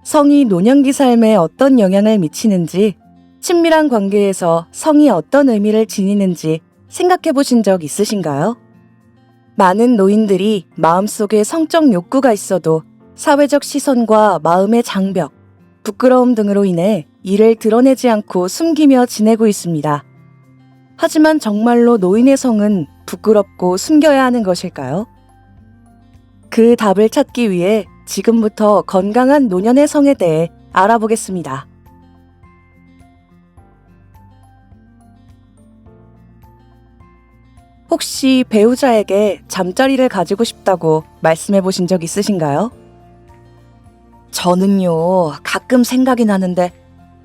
성이 노년기 삶에 어떤 영향을 미치는지, 친밀한 관계에서 성이 어떤 의미를 지니는지 생각해 보신 적 있으신가요? 많은 노인들이 마음속에 성적 욕구가 있어도 사회적 시선과 마음의 장벽, 부끄러움 등으로 인해 이를 드러내지 않고 숨기며 지내고 있습니다. 하지만 정말로 노인의 성은 부끄럽고 숨겨야 하는 것일까요? 그 답을 찾기 위해 지금부터 건강한 노년의 성에 대해 알아보겠습니다. 혹시 배우자에게 잠자리를 가지고 싶다고 말씀해 보신 적 있으신가요? 저는요, 가끔 생각이 나는데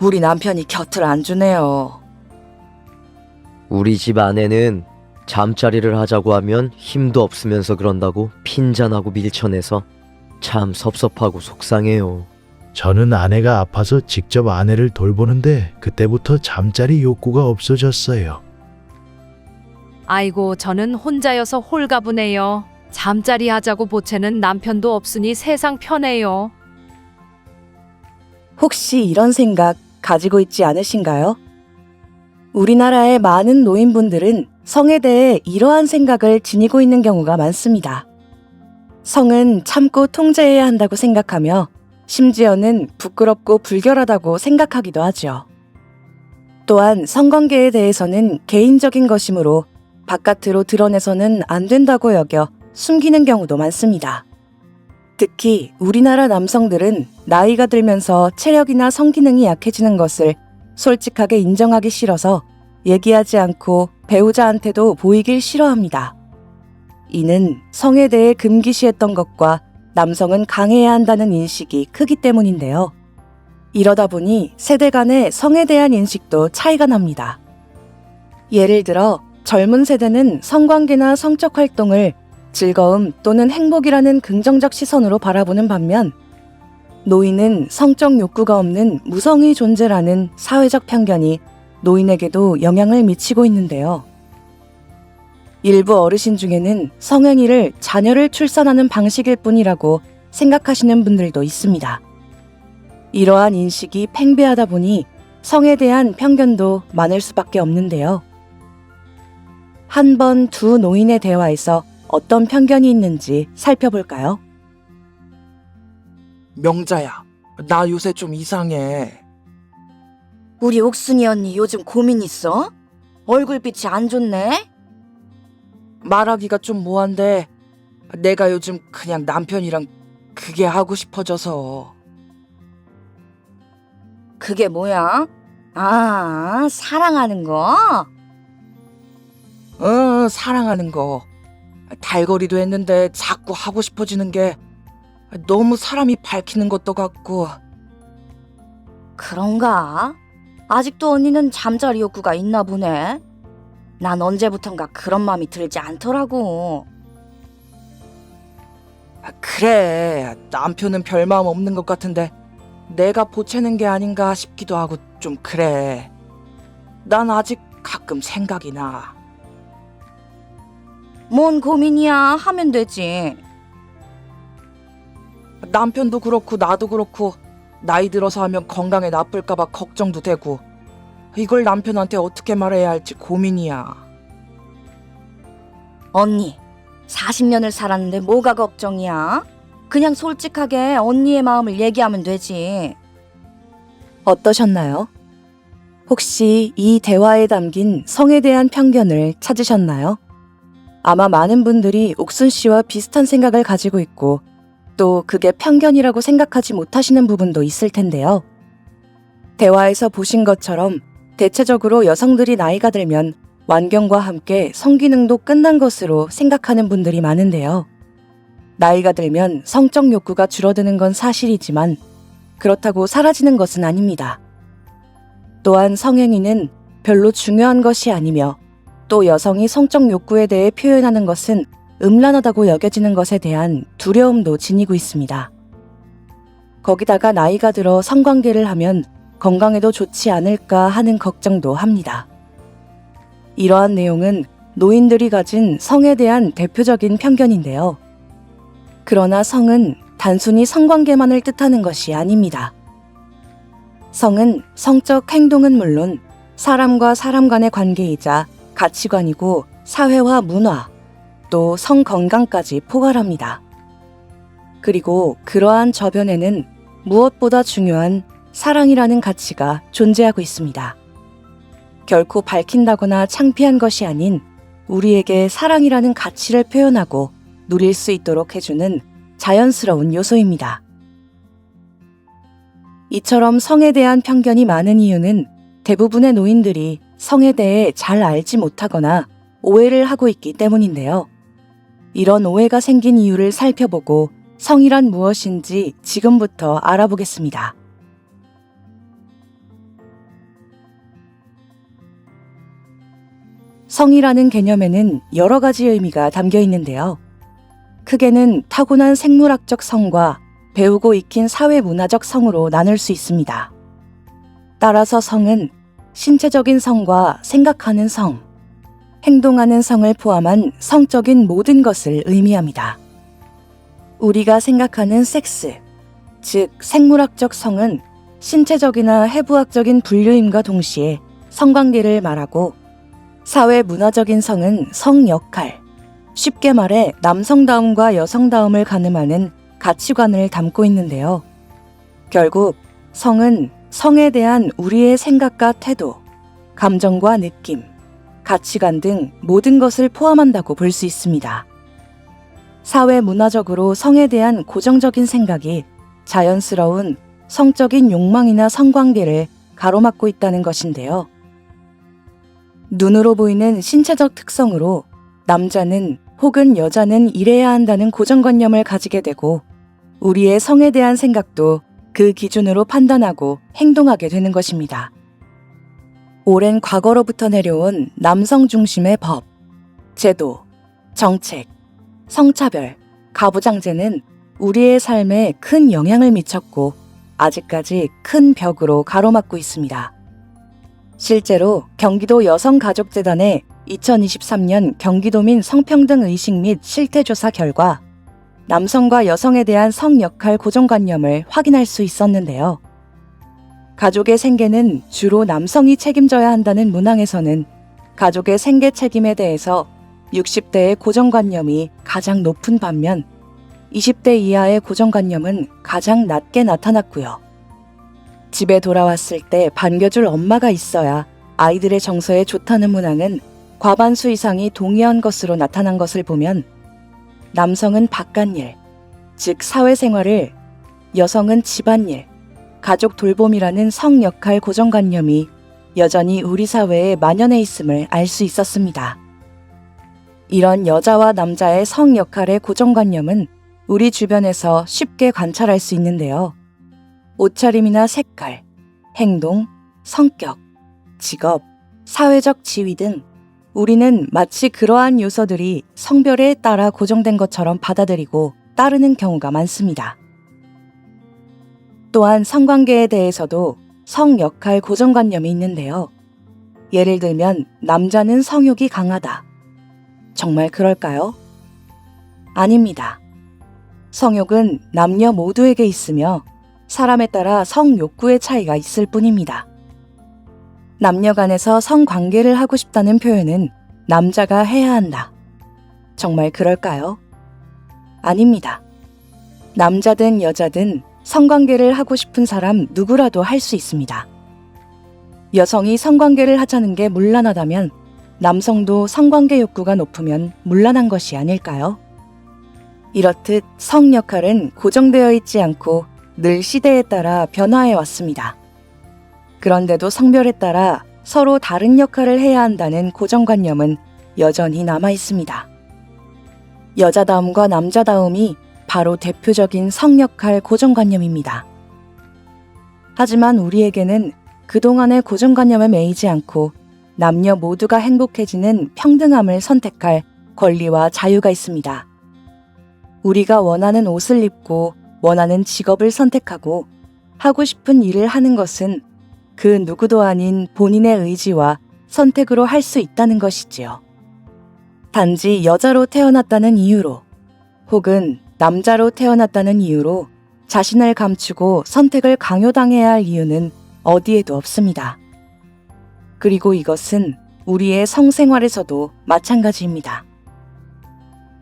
우리 남편이 곁을 안 주네요. 우리 집 아내는 잠자리를 하자고 하면 힘도 없으면서 그런다고 핀잔하고 밀쳐내서 참 섭섭하고 속상해요. 저는 아내가 아파서 직접 아내를 돌보는데 그때부터 잠자리 욕구가 없어졌어요. 아이고, 저는 혼자여서 홀가분해요. 잠자리 하자고 보채는 남편도 없으니 세상 편해요. 혹시 이런 생각 가지고 있지 않으신가요? 우리나라의 많은 노인분들은 성에 대해 이러한 생각을 지니고 있는 경우가 많습니다. 성은 참고 통제해야 한다고 생각하며 심지어는 부끄럽고 불결하다고 생각하기도 하죠. 또한 성관계에 대해서는 개인적인 것이므로 바깥으로 드러내서는 안 된다고 여겨 숨기는 경우도 많습니다. 특히 우리나라 남성들은 나이가 들면서 체력이나 성기능이 약해지는 것을 솔직하게 인정하기 싫어서 얘기하지 않고 배우자한테도 보이길 싫어합니다. 이는 성에 대해 금기시했던 것과 남성은 강해야 한다는 인식이 크기 때문인데요. 이러다 보니 세대 간의 성에 대한 인식도 차이가 납니다. 예를 들어 젊은 세대는 성관계나 성적 활동을 즐거움 또는 행복이라는 긍정적 시선으로 바라보는 반면 노인은 성적 욕구가 없는 무성의 존재라는 사회적 편견이 노인에게도 영향을 미치고 있는데요. 일부 어르신 중에는 성행위를 자녀를 출산하는 방식일 뿐이라고 생각하시는 분들도 있습니다. 이러한 인식이 팽배하다 보니 성에 대한 편견도 많을 수밖에 없는데요. 한 번 두 노인의 대화에서 어떤 편견이 있는지 살펴볼까요? 명자야, 나 요새 좀 이상해. 우리 옥순이 언니 요즘 고민 있어? 얼굴빛이 안 좋네? 말하기가 좀 뭐한데 내가 요즘 그냥 남편이랑 그게 하고 싶어져서. 그게 뭐야? 아, 사랑하는 거? 사랑하는 거. 달거리도 했는데 자꾸 하고 싶어지는 게 너무 사람이 밝히는 것도 같고. 그런가? 아직도 언니는 잠자리 욕구가 있나 보네. 난 언제부턴가 그런 마음이 들지 않더라고. 그래, 남편은 별 마음 없는 것 같은데 내가 보채는 게 아닌가 싶기도 하고 좀 그래. 난 아직 가끔 생각이 나. 뭔 고민이야? 하면 되지. 남편도 그렇고 나도 그렇고 나이 들어서 하면 건강에 나쁠까봐 걱정도 되고 이걸 남편한테 어떻게 말해야 할지 고민이야. 언니, 40년을 살았는데 뭐가 걱정이야? 그냥 솔직하게 언니의 마음을 얘기하면 되지. 어떠셨나요? 혹시 이 대화에 담긴 성에 대한 편견을 찾으셨나요? 아마 많은 분들이 옥순 씨와 비슷한 생각을 가지고 있고 또 그게 편견이라고 생각하지 못하시는 부분도 있을 텐데요. 대화에서 보신 것처럼 대체적으로 여성들이 나이가 들면 완경과 함께 성기능도 끝난 것으로 생각하는 분들이 많은데요. 나이가 들면 성적 욕구가 줄어드는 건 사실이지만 그렇다고 사라지는 것은 아닙니다. 또한 성행위는 별로 중요한 것이 아니며 또 여성이 성적 욕구에 대해 표현하는 것은 음란하다고 여겨지는 것에 대한 두려움도 지니고 있습니다. 거기다가 나이가 들어 성관계를 하면 건강에도 좋지 않을까 하는 걱정도 합니다. 이러한 내용은 노인들이 가진 성에 대한 대표적인 편견인데요. 그러나 성은 단순히 성관계만을 뜻하는 것이 아닙니다. 성은 성적 행동은 물론 사람과 사람 간의 관계이자 가치관이고 사회와 문화, 또 성 건강까지 포괄합니다. 그리고 그러한 저변에는 무엇보다 중요한 사랑이라는 가치가 존재하고 있습니다. 결코 밝힌다거나 창피한 것이 아닌 우리에게 사랑이라는 가치를 표현하고 누릴 수 있도록 해주는 자연스러운 요소입니다. 이처럼 성에 대한 편견이 많은 이유는 대부분의 노인들이 성에 대해 잘 알지 못하거나 오해를 하고 있기 때문인데요. 이런 오해가 생긴 이유를 살펴보고 성이란 무엇인지 지금부터 알아보겠습니다. 성이라는 개념에는 여러 가지 의미가 담겨 있는데요. 크게는 타고난 생물학적 성과 배우고 익힌 사회문화적 성으로 나눌 수 있습니다. 따라서 성은 신체적인 성과 생각하는 성, 행동하는 성을 포함한 성적인 모든 것을 의미합니다. 우리가 생각하는 섹스, 즉 생물학적 성은 신체적이나 해부학적인 분류임과 동시에 성관계를 말하고, 사회문화적인 성은 성 역할, 쉽게 말해 남성다움과 여성다움을 가늠하는 가치관을 담고 있는데요. 결국 성은 성에 대한 우리의 생각과 태도, 감정과 느낌, 가치관 등 모든 것을 포함한다고 볼 수 있습니다. 사회문화적으로 성에 대한 고정적인 생각이 자연스러운 성적인 욕망이나 성관계를 가로막고 있다는 것인데요. 눈으로 보이는 신체적 특성으로 남자는 혹은 여자는 이래야 한다는 고정관념을 가지게 되고, 우리의 성에 대한 생각도 그 기준으로 판단하고 행동하게 되는 것입니다. 오랜 과거로부터 내려온 남성 중심의 법, 제도, 정책, 성차별, 가부장제는 우리의 삶에 큰 영향을 미쳤고 아직까지 큰 벽으로 가로막고 있습니다. 실제로 경기도 여성가족재단의 2023년 경기도민 성평등의식 및 실태조사 결과 남성과 여성에 대한 성역할 고정관념을 확인할 수 있었는데요. 가족의 생계는 주로 남성이 책임져야 한다는 문항에서는 가족의 생계 책임에 대해서 60대의 고정관념이 가장 높은 반면 20대 이하의 고정관념은 가장 낮게 나타났고요. 집에 돌아왔을 때 반겨줄 엄마가 있어야 아이들의 정서에 좋다는 문항은 과반수 이상이 동의한 것으로 나타난 것을 보면 남성은 바깥일, 즉 사회생활을, 여성은 집안일, 가족 돌봄이라는 성역할 고정관념이 여전히 우리 사회에 만연해 있음을 알 수 있었습니다. 이런 여자와 남자의 성역할의 고정관념은 우리 주변에서 쉽게 관찰할 수 있는데요. 옷차림이나 색깔, 행동, 성격, 직업, 사회적 지위 등 우리는 마치 그러한 요소들이 성별에 따라 고정된 것처럼 받아들이고 따르는 경우가 많습니다. 또한 성관계에 대해서도 성역할 고정관념이 있는데요. 예를 들면 남자는 성욕이 강하다. 정말 그럴까요? 아닙니다. 성욕은 남녀 모두에게 있으며 사람에 따라 성욕구의 차이가 있을 뿐입니다. 남녀 간에서 성관계를 하고 싶다는 표현은 남자가 해야 한다. 정말 그럴까요? 아닙니다. 남자든 여자든 성관계를 하고 싶은 사람 누구라도 할 수 있습니다. 여성이 성관계를 하자는 게 문란하다면 남성도 성관계 욕구가 높으면 문란한 것이 아닐까요? 이렇듯 성 역할은 고정되어 있지 않고 늘 시대에 따라 변화해 왔습니다. 그런데도 성별에 따라 서로 다른 역할을 해야 한다는 고정관념은 여전히 남아 있습니다. 여자다움과 남자다움이 바로 대표적인 성역할 고정관념입니다. 하지만 우리에게는 그동안의 고정관념에 매이지 않고 남녀 모두가 행복해지는 평등함을 선택할 권리와 자유가 있습니다. 우리가 원하는 옷을 입고 원하는 직업을 선택하고 하고 싶은 일을 하는 것은 그 누구도 아닌 본인의 의지와 선택으로 할 수 있다는 것이지요. 단지 여자로 태어났다는 이유로 혹은 남자로 태어났다는 이유로 자신을 감추고 선택을 강요당해야 할 이유는 어디에도 없습니다. 그리고 이것은 우리의 성생활에서도 마찬가지입니다.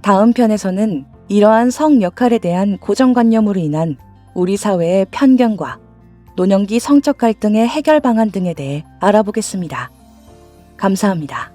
다음 편에서는 이러한 성 역할에 대한 고정관념으로 인한 우리 사회의 편견과 노년기 성적 갈등의 해결 방안 등에 대해 알아보겠습니다. 감사합니다.